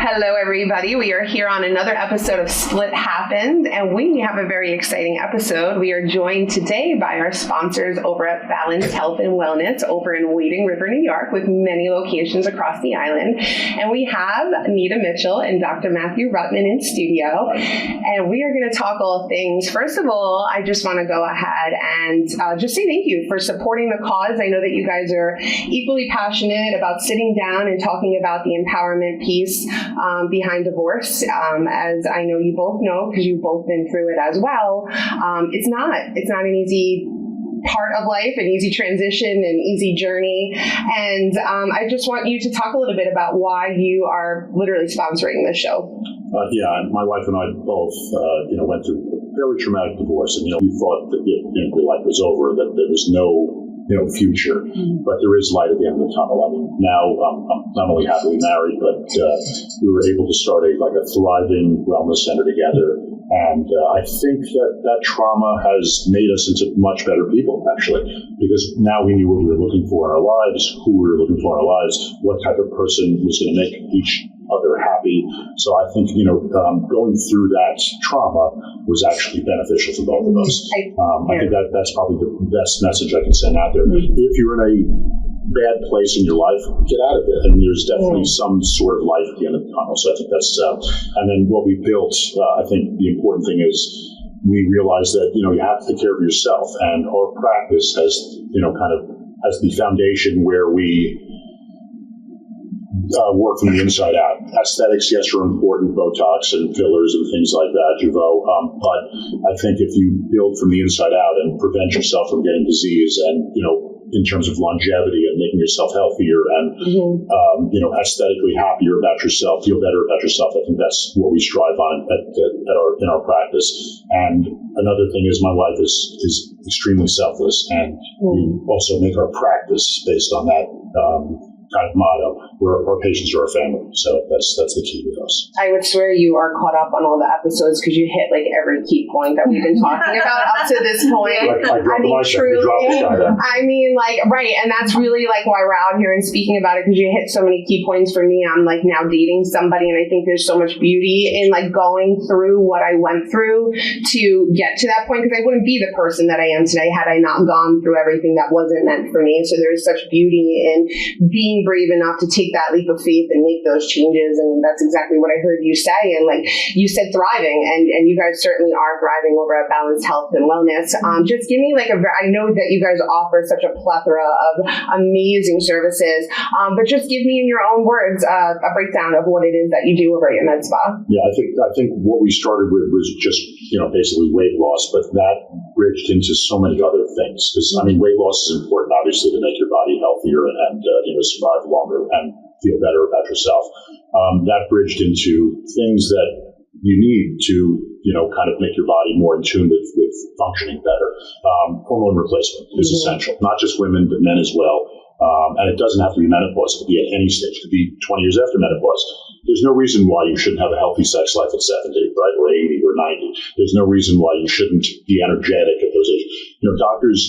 Hello, everybody. We are here on another episode of Split Happened, and we have a very exciting episode. We are joined today by our sponsors over at Balanced Health and Wellness over in Wading River, New York, with many locations across the island. And we have Anita Mitchell and Dr. Matthew Rutman in studio, and we are going to talk all things. First of all, I just want to go ahead and just say thank you for supporting the cause. I know that you guys are equally passionate about sitting down and talking about the empowerment piece behind divorce. As I know you both know, because you've both been through it as well, it's not an easy part of life, an easy transition, an easy journey. And I just want you to talk a little bit about why you are literally sponsoring this show. My wife and I both, went through a very traumatic divorce, and we thought that the life was over, that there was no future, but there is light at the end of the tunnel. I mean, now I'm not only happily married, but we were able to start a thriving wellness center together. And I think that trauma has made us into much better people, actually, because now we knew what we were looking for in our lives, who we were looking for in our lives, what type of person was going to make each other happy. So I think, going through that trauma was actually beneficial for both of us. I think that's probably the best message I can send out there. If you're in a bad place in your life, get out of it. And there's definitely some sort of light at the end of the tunnel. So I think that's, and then what we built, I think the important thing is we realized that, you have to take care of yourself. And our practice has, has the foundation where we work from the inside out. Aesthetics, yes, are important, Botox and fillers and things like that, Jeuveau. But I think if you build from the inside out and prevent yourself from getting disease and, in terms of longevity and making yourself healthier and, aesthetically happier about yourself, feel better about yourself, I think that's what we strive on in our practice. And another thing is my wife is extremely selfless, and we also make our practice based on that kind of motto, where our patients are our family. So that's the key with us. I would swear you are caught up on all the episodes because you hit every key point that we've been talking about up to this point. Truly. Right. And that's really why we're out here and speaking about it, because you hit so many key points for me. I'm now dating somebody, and I think there's so much beauty in going through what I went through to get to that point, because I wouldn't be the person that I am today had I not gone through everything that wasn't meant for me. So there's such beauty in being brave enough to take that leap of faith and make those changes. And that's exactly what I heard you say. And you said thriving, and you guys certainly are thriving over at Balanced Health and Wellness. Just give me I know that you guys offer such a plethora of amazing services, but just give me in your own words a breakdown of what it is that you do over at your med spa. Yeah, I think what we started with was just, basically weight loss, but that bridged into so many other things. Because, weight loss is important, obviously, to make your body healthier and survive longer and feel better about yourself. That bridged into things that you need to, kind of make your body more in tune with functioning better. Hormone replacement is essential, not just women, but men as well. And it doesn't have to be menopause. It could be at any stage. It could be 20 years after menopause. There's no reason why you shouldn't have a healthy sex life at 70, right, or 80 or 90. There's no reason why you shouldn't be energetic at those ages. Doctors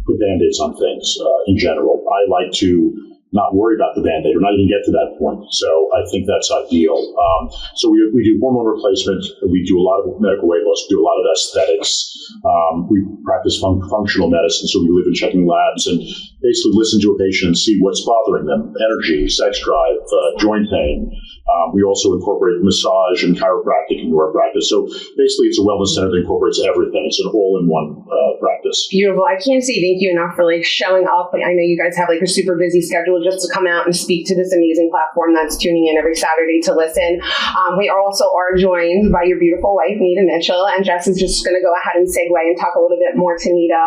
put Band-Aids on things in general. I like to not worry about the Band-Aid or not even get to that point. So I think that's ideal. So we do hormone replacement. We do a lot of medical weight loss. We do a lot of aesthetics. We practice functional medicine. So we live in checking labs and basically listen to a patient and see what's bothering them: energy, sex drive, joint pain. We also incorporate massage and chiropractic into our practice. So basically it's a wellness center that incorporates everything. It's an all-in-one practice. Beautiful. I can't say thank you enough for showing up. I know you guys have a super busy schedule just to come out and speak to this amazing platform that's tuning in every Saturday to listen. We also are joined by your beautiful wife, Nita Mitchell, and Jess is just going to go ahead and segue and talk a little bit more to Nita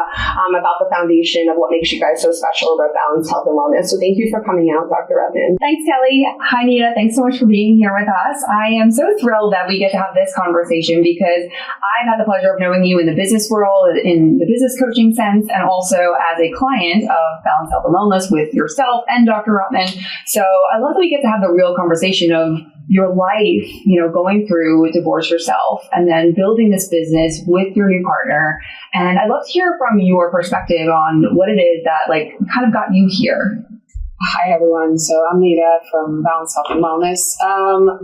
about the foundation of what makes you guys so special over at Balanced Health and Wellness. So thank you for coming out, Dr. Rutman. Thanks, Kelly. Hi, Nita. Thanks so much for being here with us. I am so thrilled that we get to have this conversation because I've had the pleasure of knowing you in the business world, in the business coaching sense, and also as a client of Balanced Health and Wellness with yourself and Dr. Rutman. So I love that we get to have the real conversation of your life, going through divorce yourself and then building this business with your new partner. And I'd love to hear from your perspective on what it is that kind of got you here. Hi, everyone. So I'm Nita from Balance Health and Wellness.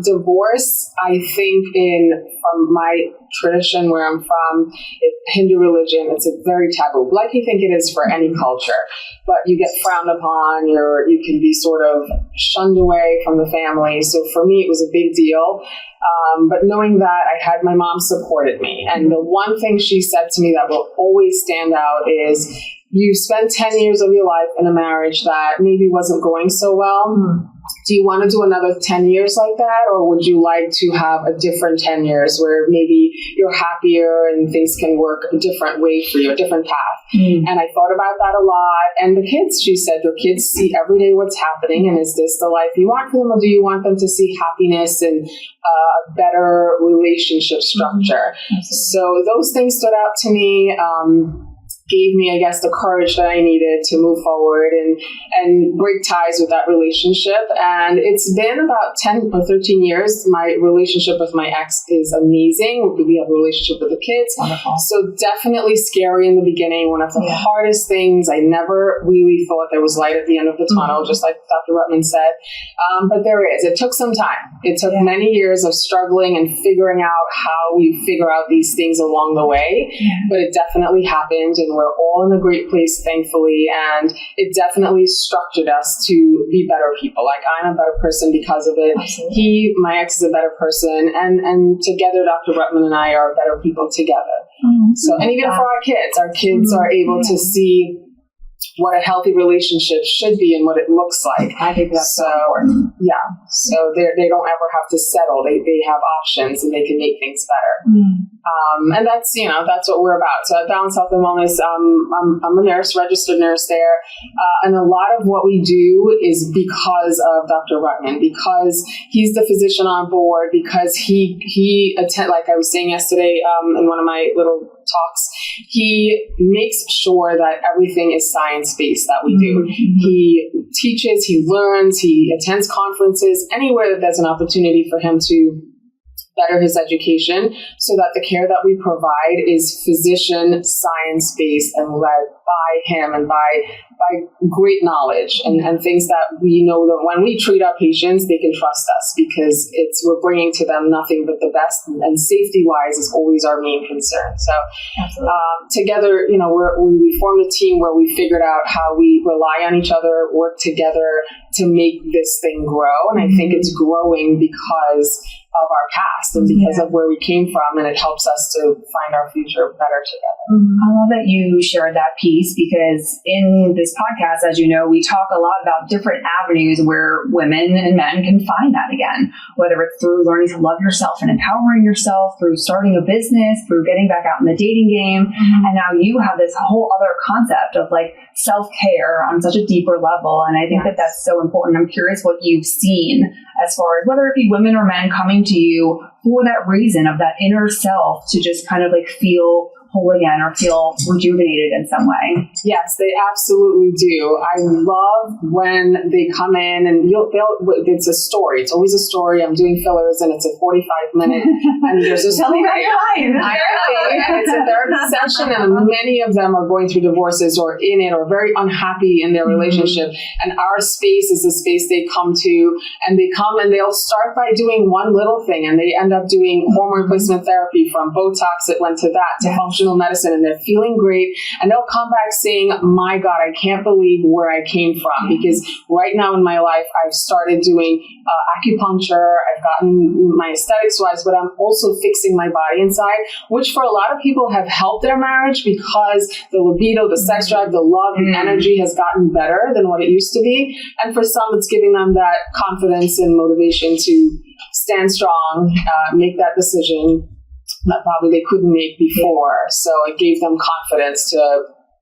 Divorce, I think from my tradition where I'm from, Hindu religion, it's a very taboo, like you think it is for any culture. But you get frowned upon, you can be sort of shunned away from the family. So for me, it was a big deal. But knowing that, my mom supported me. And the one thing she said to me that will always stand out is, you spent 10 years of your life in a marriage that maybe wasn't going so well. Do you want to do another 10 years like that? Or would you like to have a different 10 years where maybe you're happier and things can work a different way for you, a different path? And I thought about that a lot. And the kids, she said, your kids see every day what's happening. And is this the life you want for them? Or do you want them to see happiness and a better relationship structure? So those things stood out to me. Gave me, I guess, the courage that I needed to move forward and break ties with that relationship. And it's been about 10 or 13 years. My relationship with my ex is amazing. We have a relationship with the kids. Wonderful. So definitely scary in the beginning. One of the hardest things. I never really thought there was light at the end of the tunnel, just like Dr. Rutman said. But there is. It took some time. It took many years of struggling and figuring out how we figure out these things along the way. But it definitely happened, and we're all in a great place, thankfully, and it definitely structured us to be better people. Like, I'm a better person because of it. Absolutely. My ex is a better person, and together, Dr. Rutman and I are better people together. And even for our kids are able to see what a healthy relationship should be and what it looks like. I think that's so important. Yeah. So they don't ever have to settle. They have options and they can make things better. And that's what we're about. So at Balance Health and Wellness, I'm a nurse, registered nurse there. And a lot of what we do is because of Dr. Rutman, because he's the physician on board, because he like I was saying yesterday in one of my little talks, he makes sure that everything is science-based that we do. He teaches, he learns, he attends conferences, anywhere that there's an opportunity for him to better his education, so that the care that we provide is physician, science-based, and led by him and by great knowledge and things that we know that when we treat our patients, they can trust us because we're bringing to them nothing but the best, and safety-wise is always our main concern. So together, we formed a team where we figured out how we rely on each other, work together to make this thing grow. And I think it's growing because of our past and because of where we came from, and it helps us to find our future better together. I love that you shared that piece, because in this podcast, as you know, we talk a lot about different avenues where women and men can find that again, whether it's through learning to love yourself and empowering yourself, through starting a business, through getting back out in the dating game. And now you have this whole other concept of like self-care on such a deeper level. And I think that that's so important. I'm curious what you've seen as far as whether it be women or men coming to you for that reason of that inner self to just kind of like feel whole again or feel rejuvenated in some way. Yes, they absolutely do. I love when they come in and it's a story. It's always a story. I'm doing fillers and it's a 45-minute and there's a Tell me about your life. And it's a therapy session, and many of them are going through divorces or in it or very unhappy in their relationship. And our space is the space they come to, and they come and they'll start by doing one little thing, and they end up doing hormone replacement therapy, from Botox, it went to that, to functional medicine, and they're feeling great, and they'll come back saying, my God, I can't believe where I came from, because right now in my life I've started doing acupuncture, I've gotten my aesthetics wise, but I'm also fixing my body inside, which for a lot of people have helped their marriage because the libido, the sex drive, the love, the energy has gotten better than what it used to be, and for some it's giving them that confidence and motivation to stand strong, make that decision that probably they couldn't make before. So it gave them confidence to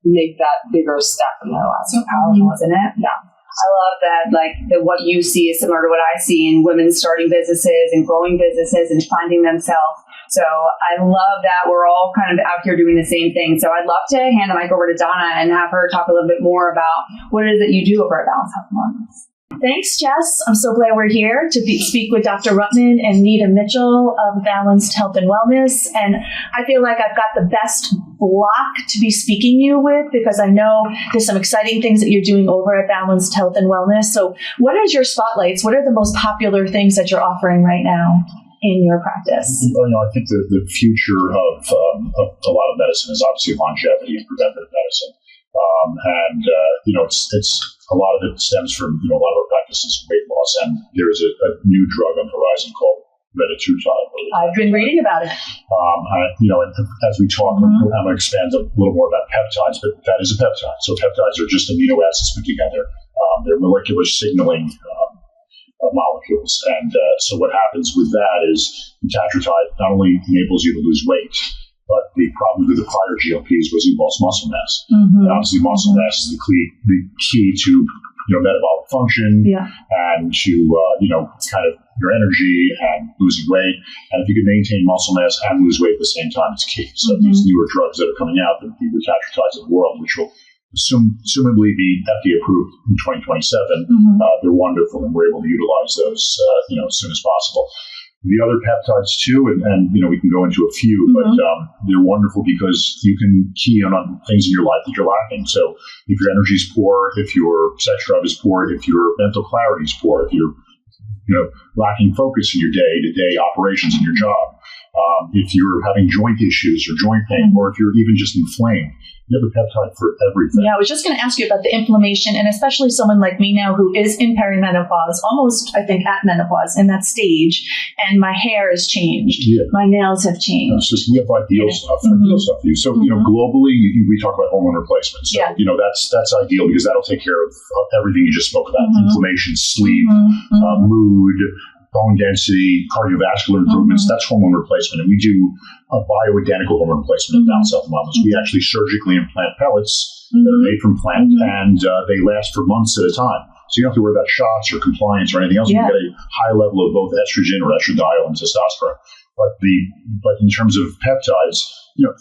make that bigger step in their lives. So powerful, isn't it? Yeah. I love that, that what you see is similar to what I see in women starting businesses and growing businesses and finding themselves. So I love that we're all kind of out here doing the same thing. So I'd love to hand the mic over to Donna and have her talk a little bit more about what it is that you do over at Balance Health and Wellness. Thanks, Jess. I'm so glad we're here to speak with Dr. Rutman and Nita Mitchell of Balanced Health and Wellness. And I feel like I've got the best block to be speaking you with because I know there's some exciting things that you're doing over at Balanced Health and Wellness. So what is your spotlights? What are the most popular things that you're offering right now in your practice? I think the future of a lot of medicine is obviously longevity and preventive medicine. It's a lot of it stems from, a lot of our practices weight loss, and there is a new drug on the horizon called retatrutide. I've been reading about it. And as we talk, I'm going to expand a little more about peptides, but that is a peptide. So peptides are just amino acids put together. They're molecular signaling molecules. And so what happens with that is retatrutide not only enables you to lose weight, but the problem with the prior GLPs was you lost muscle mass. And obviously muscle mass is the key to metabolic function and to kind of your energy and losing weight. And if you can maintain muscle mass and lose weight at the same time, it's key. So these newer drugs that are coming out, the retatrutides of the world, which will assumably be FDA approved in 2027, they're wonderful, and we're able to utilize those as soon as possible. The other peptides too, and we can go into a few, but they're wonderful because you can key in on things in your life that you're lacking. So if your energy is poor, if your sex drive is poor, if your mental clarity is poor, if you're lacking focus in your day-to-day operations in your job, if you're having joint issues or joint pain, or if you're even just inflamed, you have a peptide for everything. Yeah, I was just going to ask you about the inflammation, and especially someone like me now who is in perimenopause, almost, I think, at menopause, in that stage, and my hair has changed. Yeah. My nails have changed. It's just, we have ideal stuff for you. So, globally, we talk about hormone replacement. So, that's ideal because that'll take care of everything you just spoke about. Inflammation, sleep, mood, bone density, cardiovascular improvements. That's hormone replacement. And we do a bioidentical hormone replacement at Balanced Health and Wellness. We actually surgically implant pellets that are made from plant, and they last for months at a time. So you don't have to worry about shots or compliance or anything else. You get a high level of both estrogen or estradiol and testosterone. But in terms of peptides,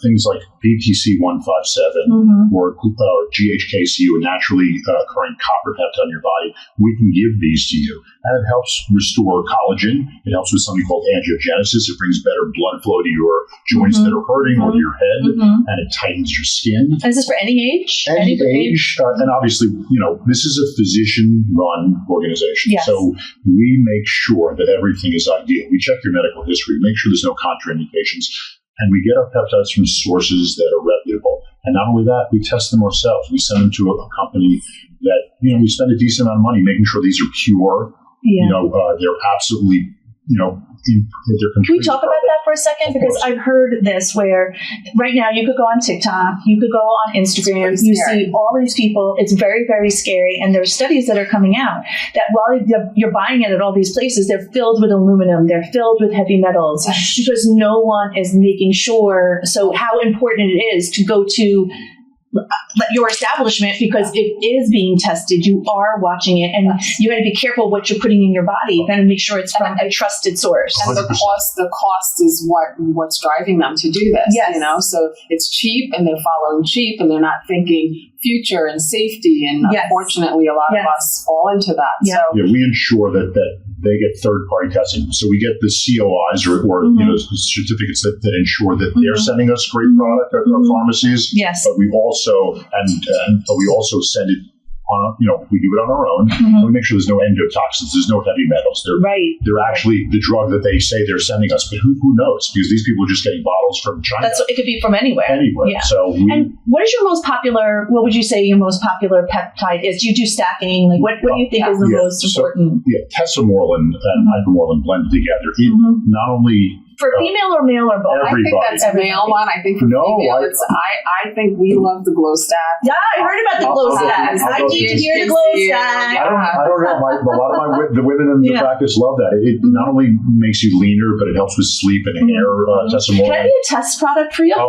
things like BPC-157 or GHKCU, a naturally occurring copper peptide in your body, we can give these to you. And it helps restore collagen. It helps with something called angiogenesis. It brings better blood flow to your joints that are hurting or to your head, and it tightens your skin. And is this for any age? Any age. And obviously, this is a physician-run organization. Yes. So we make sure that everything is ideal. We check your medical history, make sure there's no contraindications. And we get our peptides from sources that are reputable. And not only that, we test them ourselves. We send them to a company that, we spend a decent amount of money making sure these are pure. They're absolutely, they're Can we talk about that for a second? Because I've heard this where right now you could go on TikTok, you could go on Instagram, you see all these people. It's very, very scary. And there are studies that are coming out that while you're buying it at all these places, they're filled with aluminum, they're filled with heavy metals because no one is making sure. So how important it is to go to your establishment because it is being tested. You are watching it, and you got to be careful what you're putting in your body. You got to make sure it's from a trusted source. And the cost is what's driving them to do this. Yes. So it's cheap, and they're following cheap, and they're not thinking future and safety. And unfortunately, a lot of us fall into that. Yeah. So we ensure that they get third-party testing. So we get the COIs or certificates that ensure that they're sending us great product at our pharmacies. Yes. But we also send it on, we do it on our own. And we make sure there's no endotoxins, there's no heavy metals. They're actually the drug that they say they're sending us, but who knows? Because these people are just getting bottles from China. It could be from anywhere. Yeah. So and what is your most popular? What would you say your most popular peptide is? Do you do stacking? Like what do you think is the most important? Tesamorelin and hypermorelin blended together. It not only for female or male or both? Everybody. I think that's a male one. I think for female, I think we love the glow stack. Yeah, I heard about the glow stacks. I need to hear the glow stack. I don't know. A lot of the women in the practice love that. It not only makes you leaner, but it helps with sleep and hair. Tesamorelin. Can I be a test product for you? Of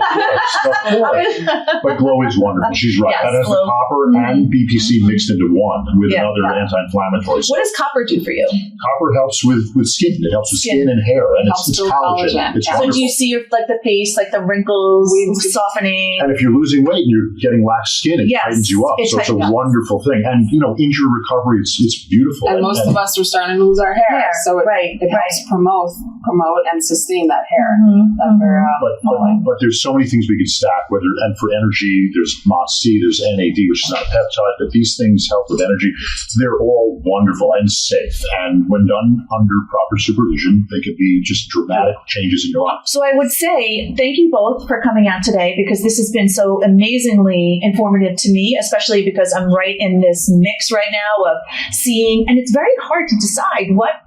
course. But glow is wonderful. She's right. Yes, that has the copper and BPC mixed into one with another anti-inflammatory. What does copper do for you? Copper helps with skin. It helps with skin and hair, and it's collagen. collagen. It's So wonderful. do you see your like the face, like the wrinkles softening? And if you're losing weight and you're getting lax skin, it Yes, tightens you up. it So it's a tightens up. wonderful thing. And, injury recovery, it's beautiful. And most of us are starting to lose our hair, so it helps promote and sustain that hair. That hair But there's so many things we could stack, and for energy, there's MOTS-C, there's NAD, which is not a peptide, but these things help with energy. They're all wonderful and safe. And when done under proper supervision, they could be just dramatic changes in your life. So I would say thank you both for coming out today, because this has been so amazingly informative to me, especially because I'm right in this mix right now of seeing, and it's very hard to decide what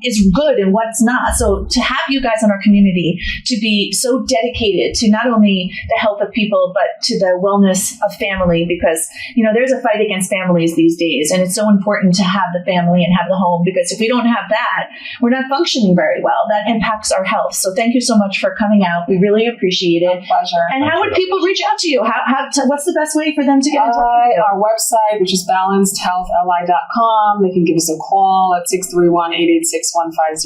is good and what's not. So to have you guys in our community to be so dedicated to not only the health of people, but to the wellness of family, because, there's a fight against families these days. And it's so important to have the family and have the home, because if we don't have that, we're not functioning very well. That impacts our health. So thank you so much for coming out. We really appreciate it. pleasure. And how would people reach out to you? What's the best way for them to get in touch with you? Our website, which is balancedhealthli.com. They can give us a call at 631-886-1500.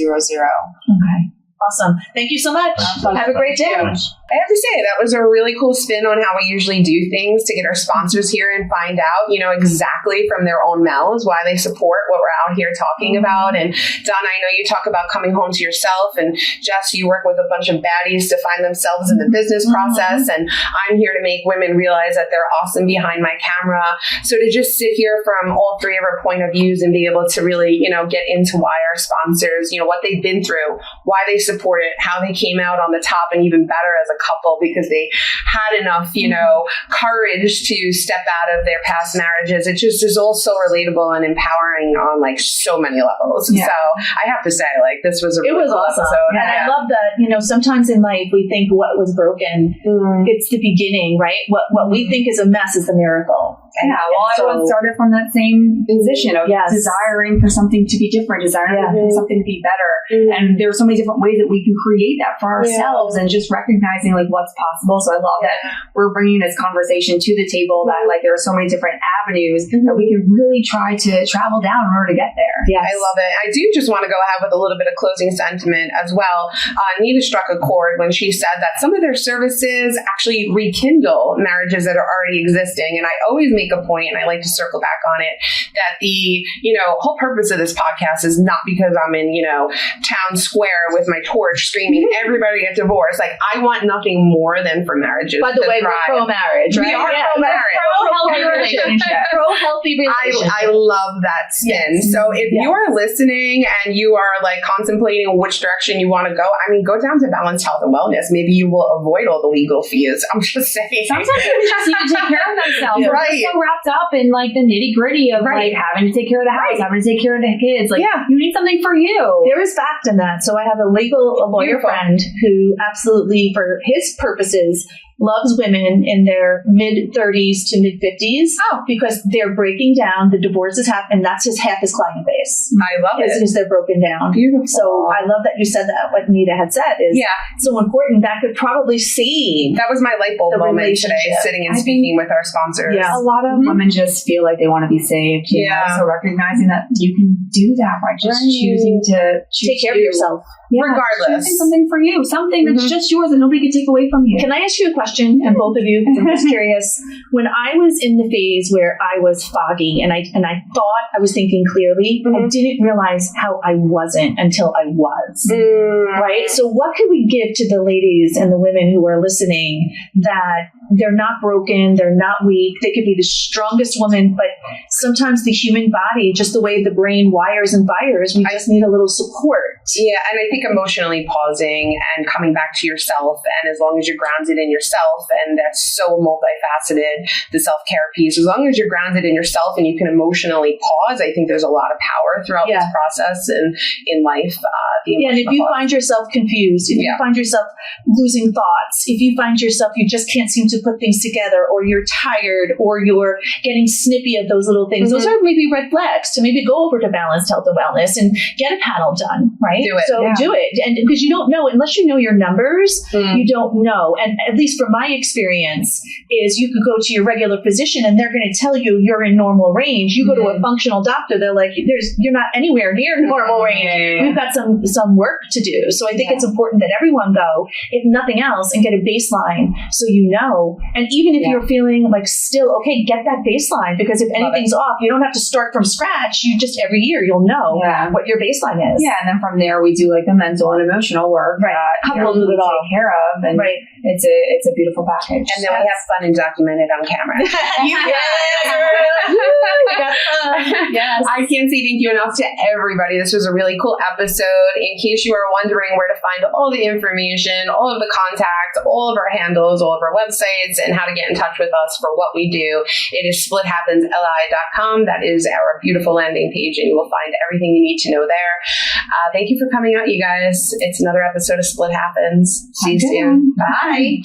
Okay. Awesome. Thank you so much. Have a great day. Thanks. I have to say, that was a really cool spin on how we usually do things to get our sponsors here and find out, exactly from their own mouths why they support what we're out here talking about. And Donna, I know you talk about coming home to yourself, and Jess, you work with a bunch of baddies to find themselves in the business process. And I'm here to make women realize that they're awesome behind my camera. So to just sit here from all three of our point of views and be able to really, get into why our sponsors, what they've been through, why they support it, how they came out on the top, and even better as a couple because they had enough, courage to step out of their past marriages. It just is all so relatable and empowering on so many levels. Yeah. So I have to say, this was a really cool awesome. episode. And I love that, sometimes in life we think what was broken, it's the beginning, right? What we think is a mess is the miracle. Yeah, well, everyone started from that same position of desiring for something to be different, desiring for something to be better. And there are so many different ways that we can create that for ourselves and just recognizing what's possible. So I love that we're bringing this conversation to the table, that there are so many different avenues that we can really try to travel down in order to get there. Yes. I love it. I do just want to go ahead with a little bit of closing sentiment as well. Nita struck a chord when she said that some of their services actually rekindle marriages that are already existing. And I always make a point, and I like to circle back on it, that the whole purpose of this podcast is not because I'm in town square with my torch screaming everybody get divorced. I want nothing more than for marriages. By the to way, thrive. we're pro-marriage, right? We are pro-marriage. Pro-healthy relationship. Pro-healthy relationship. I love that spin. Yes. So if you are listening and you are contemplating which direction you want to go, go down to Balanced Health and Wellness. Maybe you will avoid all the legal fees. I'm just saying. Sometimes people just need to take care of themselves. Yeah. We're Right. so wrapped up in the nitty gritty of having to take care of the house, having to take care of the kids. You need something for you. There is fact in that. So I have a lawyer Beautiful. friend who absolutely, for his purposes, loves women in their mid-30s to mid-50s because they're breaking down. The divorces happen, and that's just half his client base. I love it. Because they're broken down. Beautiful. So I love that you said that. What Nita had said is so important. That could probably save. That was my light bulb The moment today, relationship. sitting and speaking with our sponsors. Yeah. A lot of women just feel like they want to be saved. Yeah. So recognizing that you can do that by just choosing to Take care of yourself. Yeah, Regardless. choosing something for you, something that's just yours that nobody can take away from you. Can I ask you a question, and both of you, because I'm just curious. When I was in the phase where I was foggy and I thought I was thinking clearly, I didn't realize how I wasn't until I was. Right? So what can we give to the ladies and the women who are listening that they're not broken, they're not weak, they could be the strongest woman, but sometimes the human body, just the way the brain wires and fires, we just need a little support. Yeah, and I think emotionally pausing and coming back to yourself, and as long as you're grounded in yourself, and that's so multifaceted, the self-care piece, as long as you're grounded in yourself and you can emotionally pause, I think there's a lot of power throughout this process and in life. And if you find yourself confused, if you find yourself losing thoughts, if you find yourself you just can't seem to to put things together, or you're tired, or you're getting snippy at those little things, those are maybe red flags to maybe go over to Balanced Health and Wellness and get a panel done, right? Do it. So do it. And because you don't know, unless you know your numbers, you don't know. And at least from my experience is you could go to your regular physician and they're going to tell you you're in normal range. You go to a functional doctor, they're like, you're not anywhere near normal range. We've got some work to do. So I think it's important that everyone go, if nothing else, and get a baseline so you know. And even if you're feeling like still okay, get that baseline, because if anything's off, you don't have to start from scratch. You just every year you'll know what your baseline is. Yeah, and then from there we do like the mental and emotional work Coupled with it all. take care of, and it's a beautiful package. And then we have fun and documented on camera. Yes. I can't say thank you enough to everybody. This was a really cool episode. In case you are wondering where to find all the information, all of the contacts, all of our handles, all of our websites, and how to get in touch with us for what we do, it is splithappensli.com. That is our beautiful landing page, and you will find everything you need to know there. Thank you for coming out, you guys. It's another episode of Split Happens. See you soon. Bye.